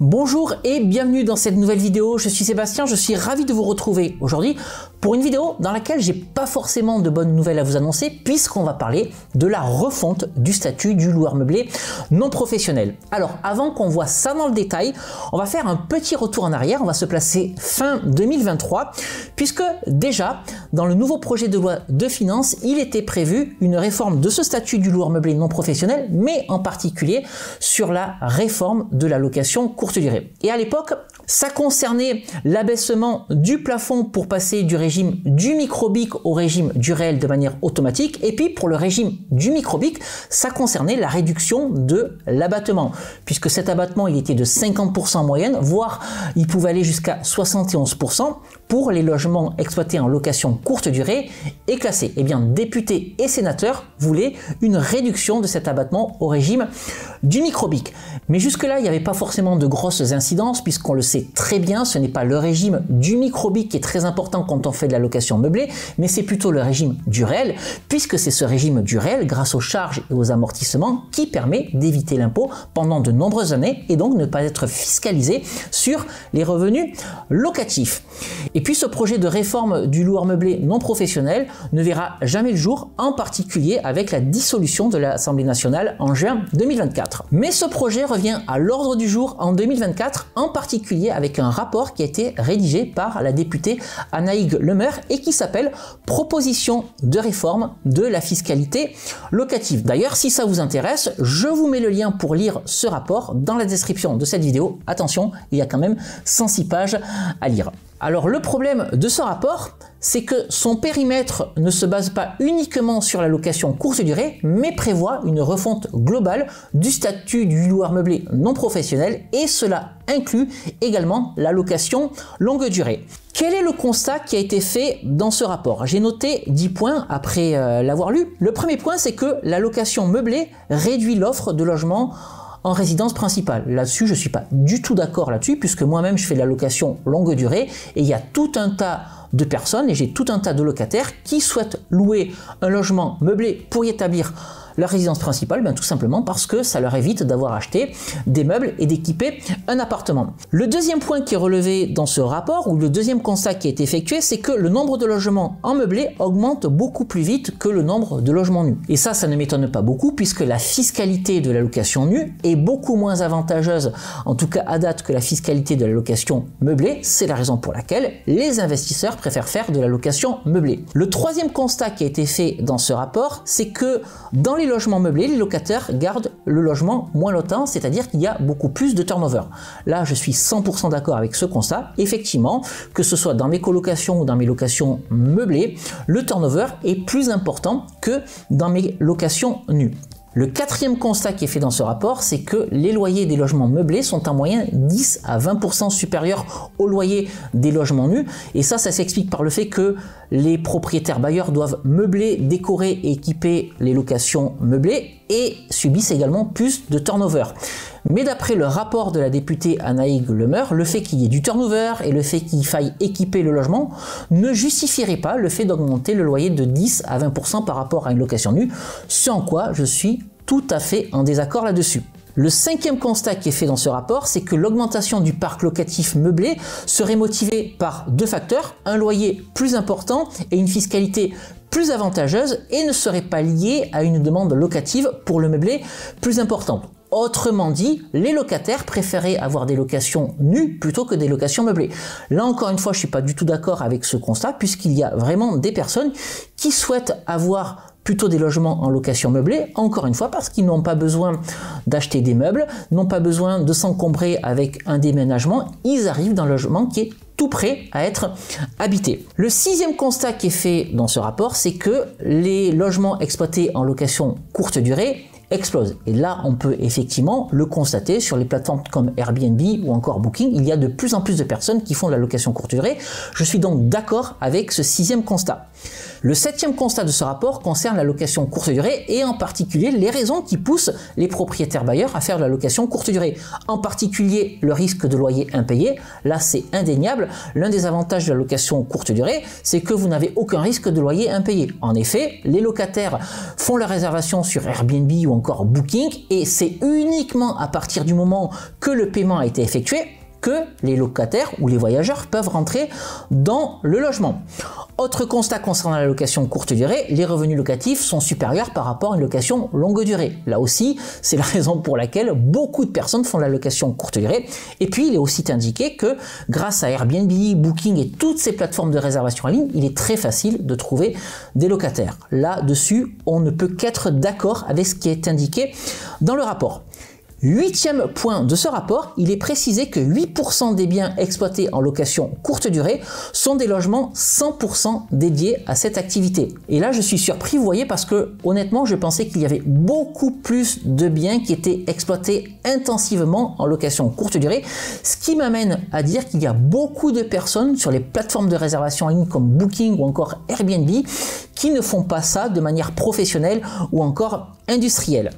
Bonjour et bienvenue dans cette nouvelle vidéo, je suis Sébastien, je suis ravi de vous retrouver aujourd'hui pour une vidéo dans laquelle j'ai pas forcément de bonnes nouvelles à vous annoncer puisqu'on va parler de la refonte du statut du loueur meublé non professionnel. Alors avant qu'on voit ça dans le détail, on va faire un petit retour en arrière, on va se placer fin 2023 puisque déjà dans le nouveau projet de loi de finances, il était prévu une réforme de ce statut du loueur meublé non professionnel, mais en particulier sur la réforme de la location courte durée. Et à l'époque, ça concernait l'abaissement du plafond pour passer du régime du microbic au régime du réel de manière automatique. Et puis pour le régime du microbic, ça concernait la réduction de l'abattement. Puisque cet abattement, il était de 50% en moyenne, voire il pouvait aller jusqu'à 71% pour les logements exploités en location courte durée et classés. Eh bien, députés et sénateurs voulaient une réduction de cet abattement au régime du microbic. Mais jusque-là, il n'y avait pas forcément de grosses incidences puisqu'on le sait très bien, ce n'est pas le régime du microbic qui est très important quand on fait de la location meublée, mais c'est plutôt le régime du réel puisque c'est ce régime du réel, grâce aux charges et aux amortissements, qui permet d'éviter l'impôt pendant de nombreuses années et donc ne pas être fiscalisé sur les revenus locatifs. Et puis ce projet de réforme du loueur meublé non professionnel ne verra jamais le jour, en particulier avec la dissolution de l'Assemblée nationale en juin 2024. Mais ce projet revient à l'ordre du jour en 2024, en particulier avec un rapport qui a été rédigé par la députée Annaïg Le Meur et qui s'appelle « Proposition de réforme de la fiscalité locative ». D'ailleurs, si ça vous intéresse, je vous mets le lien pour lire ce rapport dans la description de cette vidéo. Attention, il y a quand même 106 pages à lire. Alors le problème de ce rapport, c'est que son périmètre ne se base pas uniquement sur la location courte durée, mais prévoit une refonte globale du statut du loueur meublé non professionnel et cela inclut également la location longue durée. Quel est le constat qui a été fait dans ce rapport? J'ai noté 10 points après l'avoir lu. Le premier point, c'est que la location meublée réduit l'offre de logements en résidence principale. Là-dessus, je ne suis pas du tout d'accord là-dessus, puisque moi-même, je fais de la location longue durée, et il y a tout un tas de personnes, et j'ai tout un tas de locataires qui souhaitent louer un logement meublé pour y établir leur résidence principale, bien tout simplement parce que ça leur évite d'avoir acheté des meubles et d'équiper un appartement. Le deuxième point qui est relevé dans ce rapport, ou le deuxième constat qui a été effectué, c'est que le nombre de logements en meublé augmente beaucoup plus vite que le nombre de logements nus. Et ça ne m'étonne pas beaucoup puisque la fiscalité de la location nue est beaucoup moins avantageuse, en tout cas à date, que la fiscalité de la location meublée. C'est la raison pour laquelle les investisseurs préfèrent faire de la location meublée. Le troisième constat qui a été fait dans ce rapport, c'est que dans les logements meublés, les locataires gardent le logement moins longtemps, c'est-à-dire qu'il y a beaucoup plus de turnover. Là, je suis 100% d'accord avec ce constat. Effectivement, que ce soit dans mes colocations ou dans mes locations meublées, le turnover est plus important que dans mes locations nues. Le quatrième constat qui est fait dans ce rapport, c'est que les loyers des logements meublés sont en moyenne 10 à 20% supérieurs aux loyers des logements nus. Et ça s'explique par le fait que les propriétaires bailleurs doivent meubler, décorer et équiper les locations meublées et subissent également plus de turnover. Mais d'après le rapport de la députée Annaïg Le Meur, le fait qu'il y ait du turnover et le fait qu'il faille équiper le logement ne justifierait pas le fait d'augmenter le loyer de 10 à 20% par rapport à une location nue, ce en quoi je suis tout à fait en désaccord là-dessus. Le cinquième constat qui est fait dans ce rapport, c'est que l'augmentation du parc locatif meublé serait motivée par deux facteurs, un loyer plus important et une fiscalité plus avantageuse et ne serait pas liée à une demande locative pour le meublé plus importante. Autrement dit, les locataires préféraient avoir des locations nues plutôt que des locations meublées. Là encore une fois, je ne suis pas du tout d'accord avec ce constat puisqu'il y a vraiment des personnes qui souhaitent avoir plutôt des logements en location meublée, encore une fois parce qu'ils n'ont pas besoin d'acheter des meubles, n'ont pas besoin de s'encombrer avec un déménagement, ils arrivent dans un logement qui est tout prêt à être habité. Le sixième constat qui est fait dans ce rapport, c'est que les logements exploités en location courte durée explose. Et là, on peut effectivement le constater sur les plateformes comme Airbnb ou encore Booking. Il y a de plus en plus de personnes qui font de la location courte durée. Je suis donc d'accord avec ce sixième constat. Le septième constat de ce rapport concerne la location courte durée et en particulier les raisons qui poussent les propriétaires bailleurs à faire de la location courte durée. En particulier le risque de loyer impayé. Là, c'est indéniable. L'un des avantages de la location courte durée, c'est que vous n'avez aucun risque de loyer impayé. En effet, les locataires font la réservation sur Airbnb ou encore encore Booking, et c'est uniquement à partir du moment que le paiement a été effectué que les locataires ou les voyageurs peuvent rentrer dans le logement. Autre constat concernant la location courte durée, les revenus locatifs sont supérieurs par rapport à une location longue durée. Là aussi, c'est la raison pour laquelle beaucoup de personnes font la location courte durée. Et puis, il est aussi indiqué que grâce à Airbnb, Booking et toutes ces plateformes de réservation en ligne, il est très facile de trouver des locataires. Là-dessus, on ne peut qu'être d'accord avec ce qui est indiqué dans le rapport. 8e point de ce rapport, il est précisé que 8% des biens exploités en location courte durée sont des logements 100% dédiés à cette activité. Et là, je suis surpris, vous voyez, parce que honnêtement, je pensais qu'il y avait beaucoup plus de biens qui étaient exploités intensivement en location courte durée, ce qui m'amène à dire qu'il y a beaucoup de personnes sur les plateformes de réservation en ligne comme Booking ou encore Airbnb qui ne font pas ça de manière professionnelle ou encore industrielle.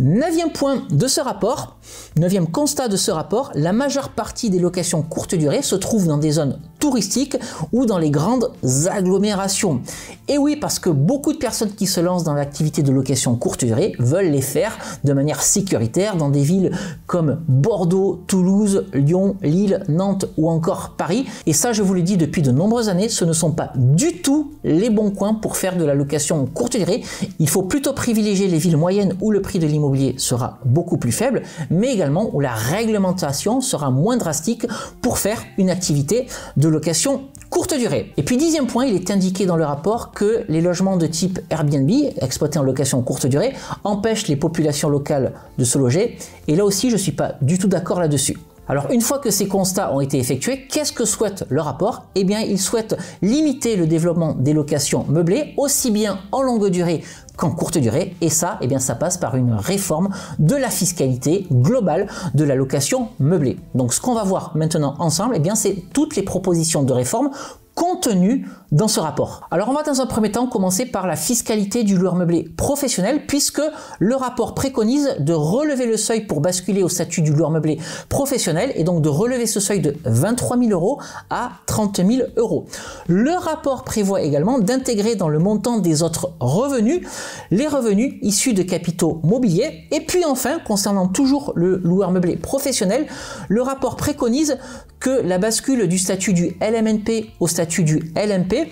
9e point de ce rapport, 9e constat de ce rapport, la majeure partie des locations courte durée se trouvent dans des zones touristiques ou dans les grandes agglomérations. Et oui, parce que beaucoup de personnes qui se lancent dans l'activité de location courte durée veulent les faire de manière sécuritaire dans des villes comme Bordeaux, Toulouse, Lyon, Lille, Nantes ou encore Paris. Et ça, je vous le dis depuis de nombreuses années, ce ne sont pas du tout les bons coins pour faire de la location courte durée. Il faut plutôt privilégier les villes moyennes où le prix de l'immobilier sera beaucoup plus faible, mais également où la réglementation sera moins drastique pour faire une activité de location courte durée. Et puis 10e point, il est indiqué dans le rapport que les logements de type Airbnb, exploités en location courte durée, empêchent les populations locales de se loger. Et là aussi, je ne suis pas du tout d'accord là-dessus. Alors une fois que ces constats ont été effectués, qu'est-ce que souhaite le rapport? Eh bien, il souhaite limiter le développement des locations meublées, aussi bien en longue durée qu'en courte durée, et ça, eh bien, ça passe par une réforme de la fiscalité globale de la location meublée. Donc ce qu'on va voir maintenant ensemble, eh bien, c'est toutes les propositions de réforme contenues dans ce rapport. Alors on va dans un premier temps commencer par la fiscalité du loueur meublé professionnel, puisque le rapport préconise de relever le seuil pour basculer au statut du loueur meublé professionnel, et donc de relever ce seuil de 23 000 € à 30 000 €. Le rapport prévoit également d'intégrer dans le montant des autres revenus les revenus issus de capitaux mobiliers. Et puis enfin, concernant toujours le loueur meublé professionnel, le rapport préconise que la bascule du statut du LMNP au statut du LMP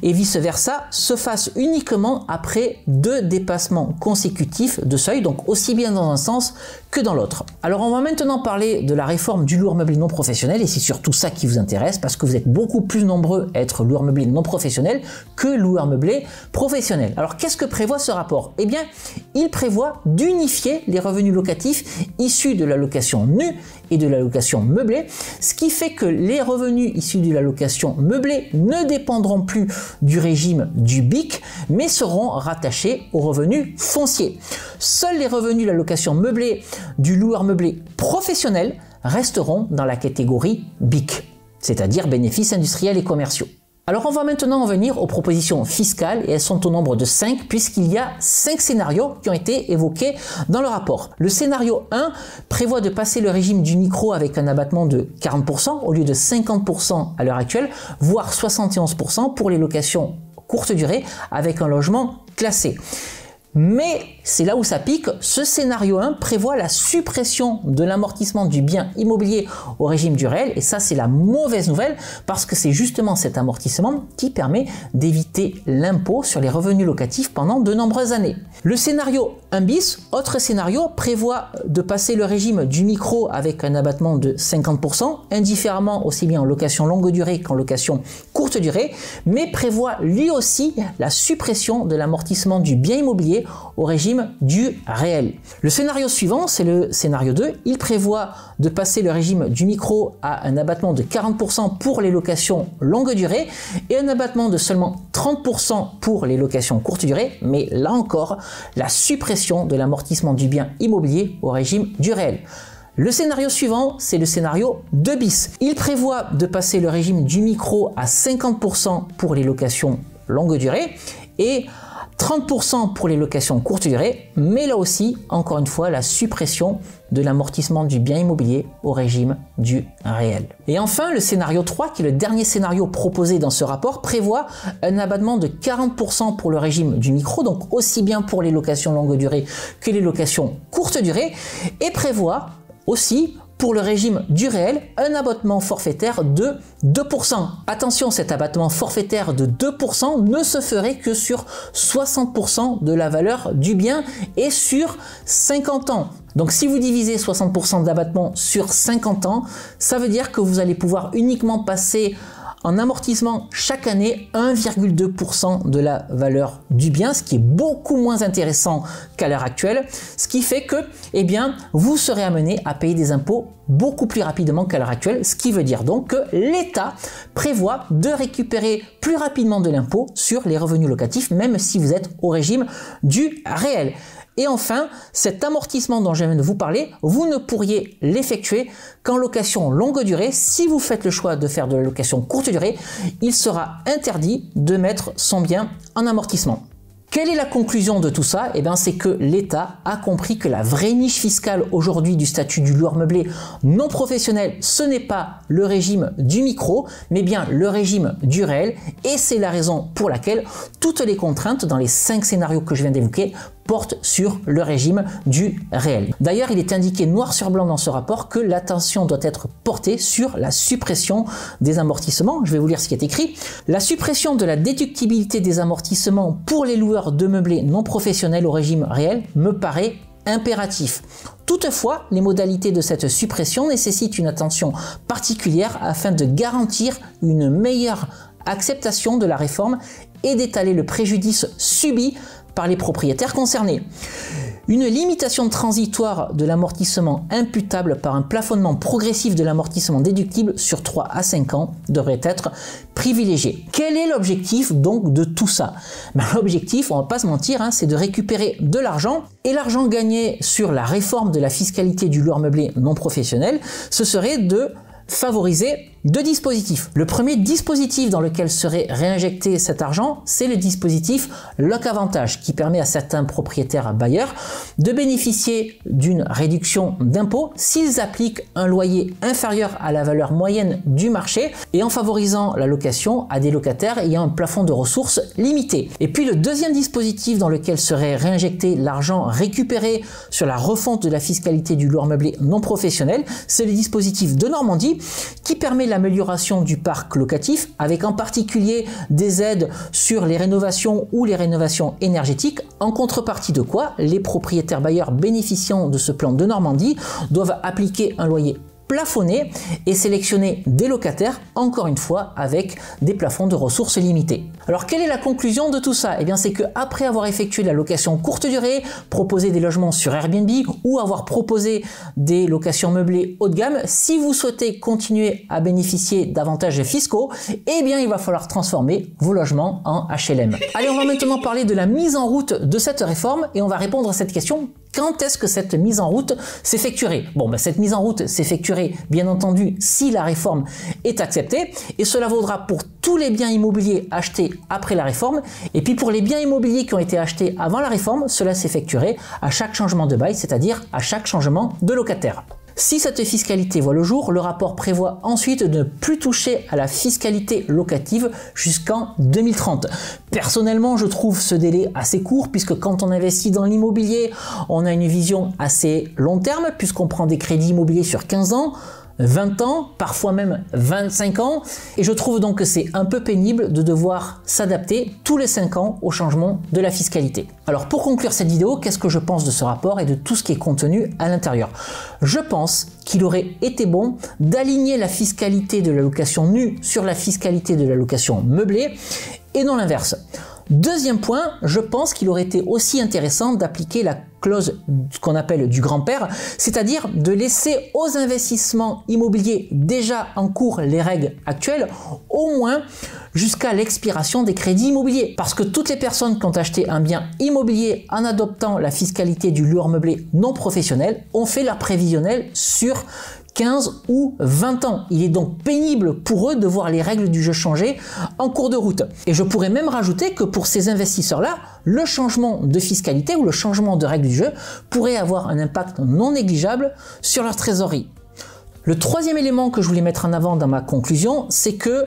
et vice-versa se fasse uniquement après 2 dépassements consécutifs de seuil, donc aussi bien dans un sens que dans l'autre. Alors on va maintenant parler de la réforme du loueur meublé non professionnel, et c'est surtout ça qui vous intéresse parce que vous êtes beaucoup plus nombreux à être loueur meublé non professionnel que loueur meublé professionnel. Alors qu'est-ce que prévoit ce rapport? Eh bien, il prévoit d'unifier les revenus locatifs issus de la location nue et de la location meublée, ce qui fait que les revenus issus de la location meublée ne dépendront plus du régime du BIC, mais seront rattachés aux revenus fonciers. Seuls les revenus de la location meublée du loueur meublé professionnel resteront dans la catégorie BIC, c'est-à-dire bénéfices industriels et commerciaux. Alors on va maintenant en venir aux propositions fiscales, et elles sont au nombre de 5 puisqu'il y a 5 scénarios qui ont été évoqués dans le rapport. Le scénario 1 prévoit de passer le régime du micro avec un abattement de 40% au lieu de 50% à l'heure actuelle, voire 71% pour les locations courte durée avec un logement classé. Mais c'est là où ça pique, ce scénario 1 prévoit la suppression de l'amortissement du bien immobilier au régime du réel, et ça c'est la mauvaise nouvelle parce que c'est justement cet amortissement qui permet d'éviter l'impôt sur les revenus locatifs pendant de nombreuses années. Le scénario 1 bis, autre scénario, prévoit de passer le régime du micro avec un abattement de 50%, indifféremment aussi bien en location longue durée qu'en location courte durée, mais prévoit lui aussi la suppression de l'amortissement du bien immobilier au régime du réel. Le scénario suivant, c'est le scénario 2. Il prévoit de passer le régime du micro à un abattement de 40% pour les locations longue durée et un abattement de seulement 30% pour les locations courte durée, mais là encore, la suppression de l'amortissement du bien immobilier au régime du réel. Le scénario suivant, c'est le scénario 2 bis. Il prévoit de passer le régime du micro à 50% pour les locations longue durée et 30% pour les locations courte durée, mais là aussi, encore une fois, la suppression de l'amortissement du bien immobilier au régime du réel. Et enfin, le scénario 3, qui est le dernier scénario proposé dans ce rapport, prévoit un abattement de 40% pour le régime du micro, donc aussi bien pour les locations longue durée que les locations courte durée, et prévoit aussi pour le régime du réel, un abattement forfaitaire de 2%. Attention, cet abattement forfaitaire de 2% ne se ferait que sur 60% de la valeur du bien et sur 50 ans. Donc si vous divisez 60% d'abattement sur 50 ans, ça veut dire que vous allez pouvoir uniquement passer en amortissement chaque année 1,2% de la valeur du bien, ce qui est beaucoup moins intéressant qu'à l'heure actuelle, ce qui fait que, eh bien, vous serez amené à payer des impôts beaucoup plus rapidement qu'à l'heure actuelle, ce qui veut dire donc que l'État prévoit de récupérer plus rapidement de l'impôt sur les revenus locatifs, même si vous êtes au régime du réel. Et enfin, cet amortissement dont je viens de vous parler, vous ne pourriez l'effectuer qu'en location longue durée. Si vous faites le choix de faire de la location courte durée, il sera interdit de mettre son bien en amortissement. Quelle est la conclusion de tout ça? Eh bien, c'est que l'État a compris que la vraie niche fiscale aujourd'hui du statut du loueur meublé non professionnel, ce n'est pas le régime du micro, mais bien le régime du réel. Et c'est la raison pour laquelle toutes les contraintes dans les 5 scénarios que je viens d'évoquer porte sur le régime du réel. D'ailleurs, il est indiqué noir sur blanc dans ce rapport que l'attention doit être portée sur la suppression des amortissements. Je vais vous lire ce qui est écrit. La suppression de la déductibilité des amortissements pour les loueurs de meublés non professionnels au régime réel me paraît impératif. Toutefois, les modalités de cette suppression nécessitent une attention particulière afin de garantir une meilleure acceptation de la réforme et d'étaler le préjudice subi par les propriétaires concernés. Une limitation transitoire de l'amortissement imputable par un plafonnement progressif de l'amortissement déductible sur 3 à 5 ans devrait être privilégiée. Quel est l'objectif donc de tout ça? L'objectif, on va pas se mentir, c'est de récupérer de l'argent, et l'argent gagné sur la réforme de la fiscalité du loueur meublé non professionnel, ce serait de favoriser 2 dispositifs. Le premier dispositif dans lequel serait réinjecté cet argent, c'est le dispositif Loc Avantage, qui permet à certains propriétaires bailleurs de bénéficier d'une réduction d'impôt s'ils appliquent un loyer inférieur à la valeur moyenne du marché et en favorisant la location à des locataires ayant un plafond de ressources limité. Et puis le deuxième dispositif dans lequel serait réinjecté l'argent récupéré sur la refonte de la fiscalité du loueur meublé non professionnel, c'est le dispositif de Normandie qui permet l'amélioration du parc locatif avec en particulier des aides sur les rénovations ou les rénovations énergétiques, en contrepartie de quoi les propriétaires bailleurs bénéficiant de ce plan de Normandie doivent appliquer un loyer plafonné et sélectionner des locataires, encore une fois, avec des plafonds de ressources limités. Alors, quelle est la conclusion de tout ça? Eh bien, c'est que après avoir effectué la location courte durée, proposé des logements sur Airbnb ou avoir proposé des locations meublées haut de gamme, si vous souhaitez continuer à bénéficier d'avantages fiscaux, eh bien, il va falloir transformer vos logements en HLM. Allez, on va maintenant parler de la mise en route de cette réforme et on va répondre à cette question. Quand est-ce que cette mise en route s'effectuerait? Cette mise en route s'effectuerait bien entendu si la réforme est acceptée et cela vaudra pour tous les biens immobiliers achetés après la réforme et puis pour les biens immobiliers qui ont été achetés avant la réforme, cela s'effectuerait à chaque changement de bail, c'est-à-dire à chaque changement de locataire. Si cette fiscalité voit le jour, le rapport prévoit ensuite de ne plus toucher à la fiscalité locative jusqu'en 2030. Personnellement, je trouve ce délai assez court puisque quand on investit dans l'immobilier, on a une vision assez long terme puisqu'on prend des crédits immobiliers sur 15 ans, 20 ans, parfois même 25 ans, et je trouve donc que c'est un peu pénible de devoir s'adapter tous les 5 ans au changement de la fiscalité. Alors pour conclure cette vidéo, qu'est-ce que je pense de ce rapport et de tout ce qui est contenu à l'intérieur? Je pense qu'il aurait été bon d'aligner la fiscalité de la location nue sur la fiscalité de la location meublée et non l'inverse. Deuxième point, je pense qu'il aurait été aussi intéressant d'appliquer la clause qu'on appelle du grand-père, c'est-à-dire de laisser aux investissements immobiliers déjà en cours les règles actuelles, au moins jusqu'à l'expiration des crédits immobiliers. Parce que toutes les personnes qui ont acheté un bien immobilier en adoptant la fiscalité du loueur meublé non professionnel ont fait leur prévisionnel sur 15 ou 20 ans. Il est donc pénible pour eux de voir les règles du jeu changer en cours de route. Et je pourrais même rajouter que pour ces investisseurs-là, le changement de fiscalité ou le changement de règles du jeu pourrait avoir un impact non négligeable sur leur trésorerie. Le troisième élément que je voulais mettre en avant dans ma conclusion, c'est que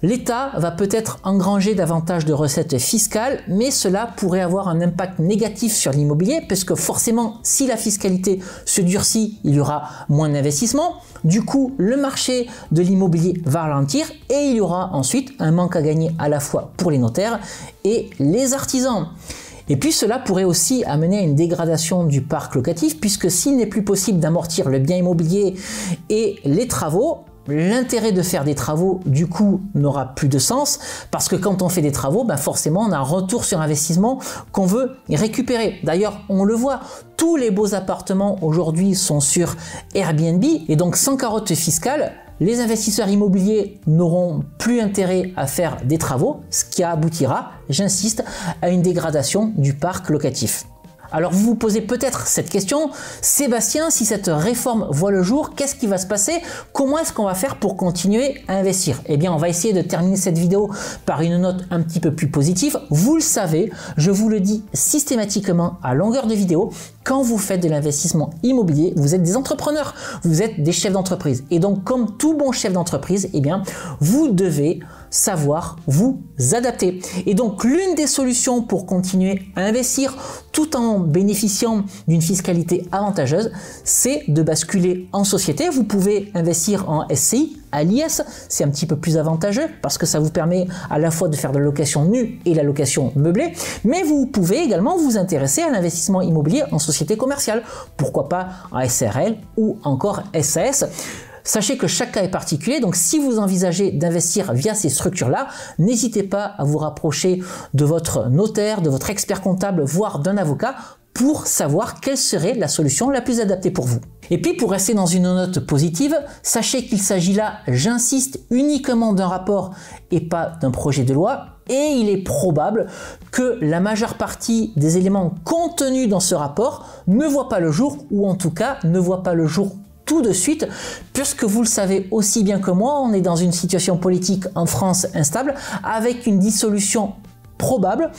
l'État va peut-être engranger davantage de recettes fiscales, mais cela pourrait avoir un impact négatif sur l'immobilier, puisque forcément, si la fiscalité se durcit, il y aura moins d'investissement. Du coup, le marché de l'immobilier va ralentir et il y aura ensuite un manque à gagner à la fois pour les notaires et les artisans. Et puis cela pourrait aussi amener à une dégradation du parc locatif, puisque s'il n'est plus possible d'amortir le bien immobilier et les travaux, l'intérêt de faire des travaux, du coup, n'aura plus de sens, parce que quand on fait des travaux, forcément, on a un retour sur investissement qu'on veut récupérer. D'ailleurs, on le voit, tous les beaux appartements aujourd'hui sont sur Airbnb, et donc sans carotte fiscale, les investisseurs immobiliers n'auront plus intérêt à faire des travaux, ce qui aboutira, j'insiste, à une dégradation du parc locatif. Alors vous vous posez peut-être cette question, Sébastien, si cette réforme voit le jour, qu'est-ce qui va se passer? Comment est-ce qu'on va faire pour continuer à investir? Eh bien, on va essayer de terminer cette vidéo par une note un petit peu plus positive. Vous le savez, je vous le dis systématiquement à longueur de vidéo, quand vous faites de l'investissement immobilier, vous êtes des entrepreneurs, vous êtes des chefs d'entreprise. Et donc, comme tout bon chef d'entreprise, eh bien, vous devez savoir vous adapter. Et donc, l'une des solutions pour continuer à investir tout en bénéficiant d'une fiscalité avantageuse, c'est de basculer en société. Vous pouvez investir en SCI, à l'IS, c'est un petit peu plus avantageux parce que ça vous permet à la fois de faire de la location nue et la location meublée, mais vous pouvez également vous intéresser à l'investissement immobilier en société commerciale. Pourquoi pas en SARL ou encore SAS. Sachez que chaque cas est particulier, donc si vous envisagez d'investir via ces structures-là, n'hésitez pas à vous rapprocher de votre notaire, de votre expert comptable, voire d'un avocat pour savoir quelle serait la solution la plus adaptée pour vous. Et puis pour rester dans une note positive, sachez qu'il s'agit là, j'insiste, uniquement d'un rapport et pas d'un projet de loi. Et il est probable que la majeure partie des éléments contenus dans ce rapport ne voient pas le jour, ou en tout cas ne voient pas le jour tout de suite, puisque vous le savez aussi bien que moi, on est dans une situation politique en France instable, avec une dissolution probable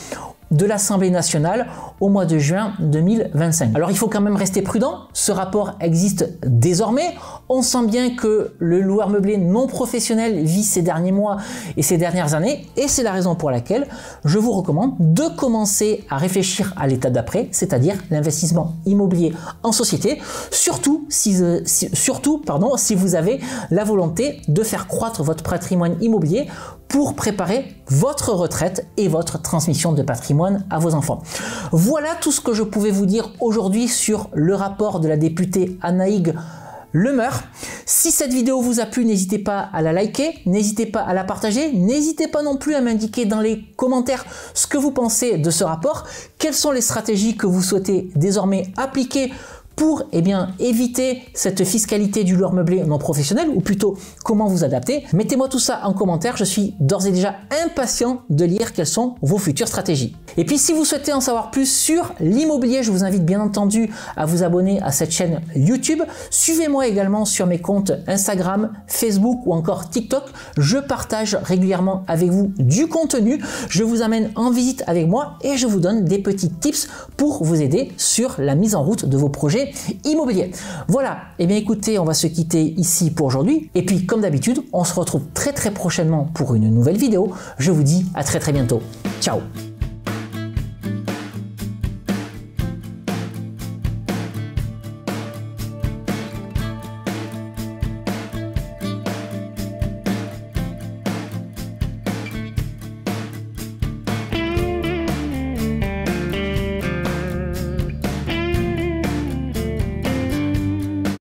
de l'Assemblée nationale au mois de juin 2025. Alors il faut quand même rester prudent, ce rapport existe désormais, on sent bien que le loueur meublé non professionnel vit ces derniers mois et ces dernières années, et c'est la raison pour laquelle je vous recommande de commencer à réfléchir à l'étape d'après, c'est-à-dire l'investissement immobilier en société, surtout si vous avez la volonté de faire croître votre patrimoine immobilier pour préparer votre retraite et votre transmission de patrimoine à vos enfants. Voilà tout ce que je pouvais vous dire aujourd'hui sur le rapport de la députée Annaïg Lemeur. Si cette vidéo vous a plu, n'hésitez pas à la liker, n'hésitez pas à la partager, n'hésitez pas non plus à m'indiquer dans les commentaires ce que vous pensez de ce rapport, quelles sont les stratégies que vous souhaitez désormais appliquer pour éviter cette fiscalité du loueur meublé non professionnel, ou plutôt comment vous adapter. Mettez-moi tout ça en commentaire, je suis d'ores et déjà impatient de lire quelles sont vos futures stratégies. Et puis si vous souhaitez en savoir plus sur l'immobilier, je vous invite bien entendu à vous abonner à cette chaîne YouTube. Suivez-moi également sur mes comptes Instagram, Facebook ou encore TikTok. Je partage régulièrement avec vous du contenu, je vous amène en visite avec moi et je vous donne des petits tips pour vous aider sur la mise en route de vos projets immobilier. Voilà, et bien écoutez, on va se quitter ici pour aujourd'hui. Et puis comme d'habitude, on se retrouve très prochainement pour une nouvelle vidéo. Je vous dis à très bientôt. Ciao!